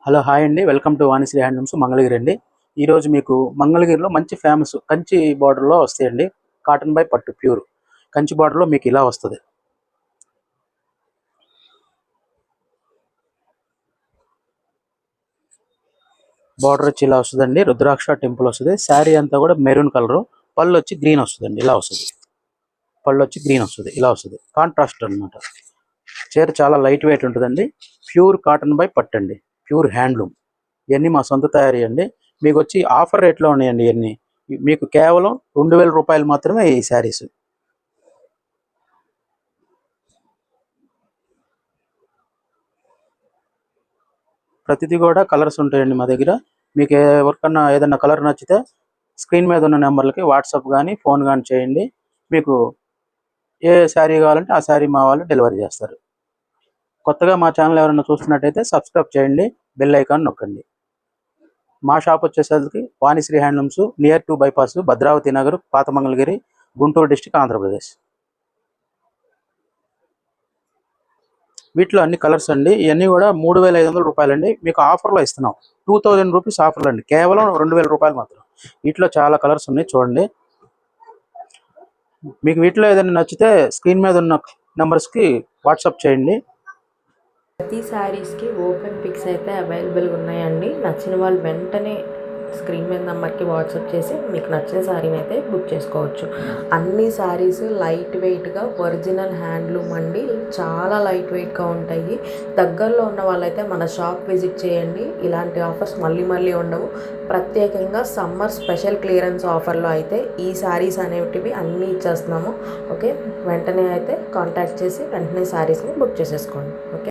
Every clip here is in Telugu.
హలో హాయ్ అండి, welcome to Vanisri handlooms Mangalagiri అండి. ఈరోజు మీకు మంగళగిరిలో మంచి ఫేమస్ కంచి బార్డర్లో వస్తాయండి. కాటన్ బై పట్టు ప్యూర్ కంచి బార్డర్లో మీకు ఇలా వస్తుంది. బార్డర్ వచ్చి ఇలా వస్తుందండి. రుద్రాక్ష టెంపుల్ వస్తుంది. శారీ అంతా కూడా మెరూన్ కలరు, పళ్ళు వచ్చి గ్రీన్ వస్తుందండి. ఇలా వస్తుంది. పళ్ళు వచ్చి గ్రీన్ వస్తుంది. ఇలా వస్తుంది. కాంట్రాస్ట్ అనమాట. చీర చాలా లైట్ వెయిట్ ఉంటుందండి. ప్యూర్ కాటన్ బై పట్టు అండి, ప్యూర్ హ్యాండ్లూమ్. ఇవన్నీ మా సొంత తయారీ అండి. మీకు వచ్చి ఆఫర్ రేట్లో ఉన్నాయండి. ఇవన్నీ మీకు కేవలం 2000 రూపాయలు మాత్రమే ఈ శారీస్. ప్రతిదీ కూడా కలర్స్ ఉంటాయండి మా దగ్గర. మీకు ఎవరికన్నా ఏదన్నా కలర్ నచ్చితే స్క్రీన్ మీద ఉన్న నెంబర్లకి వాట్సాప్ కానీ ఫోన్ కానీ చేయండి. మీకు ఏ శారీ కావాలంటే ఆ శారీ మా వాళ్ళు డెలివరీ చేస్తారు. కొత్తగా మా ఛానల్ ఎవరైనా చూస్తున్నట్టయితే సబ్స్క్రైబ్ చేయండి, బెల్ ఐకాన్ నొక్కండి. మా షాప్ వచ్చేసరికి Vanisri handlooms, near to bypass, Bhadravati Nagar, పాత మంగళగిరి, గుంటూరు డిస్టిక్, ఆంధ్రప్రదేశ్. వీటిలో అన్ని కలర్స్ అండి. ఇవన్నీ కూడా 3500 రూపాయలండి. మీకు ఆఫర్లో ఇస్తున్నాం. 2000 రూపీస్ ఆఫర్లు అండి, కేవలం 2000 రూపాయలు మాత్రం. వీటిలో చాలా కలర్స్ ఉన్నాయి, చూడండి. మీకు వీటిలో ఏదైనా నచ్చితే స్క్రీన్ మీద ఉన్న నెంబర్స్కి వాట్సాప్ చేయండి. ప్రతి శారీస్కి ఓపెన్ పిక్స్ అయితే అవైలబుల్గా ఉన్నాయండి. నచ్చిన వాళ్ళు వెంటనే స్క్రీన్ మీద నెంబర్కి వాట్సాప్ చేసి మీకు నచ్చిన శారీని అయితే బుక్ చేసుకోవచ్చు. అన్ని శారీస్ లైట్ వెయిట్గా ఒరిజినల్ హ్యాండ్లూమ్ అండి. చాలా లైట్ వెయిట్గా ఉంటాయి. దగ్గరలో ఉన్న వాళ్ళైతే మన షాప్ విజిట్ చేయండి. ఇలాంటి ఆఫర్స్ మళ్ళీ మళ్ళీ ఉండవు. ప్రత్యేకంగా సమ్మర్ స్పెషల్ క్లియరెన్స్ ఆఫర్లో అయితే ఈ శారీస్ అనేటివి అన్నీ ఇచ్చేస్తున్నాము. ఓకే, వెంటనే అయితే కాంటాక్ట్ చేసి వెంటనే శారీస్ని బుక్ చేసేసుకోండి. ఓకే.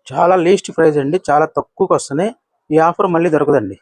చాలా లీస్ట్ ప్రైస్ అండి, చాలా తక్కువకి వస్తున్నాయి. ఈ ఆఫర్ మళ్ళీ దొరకదండి.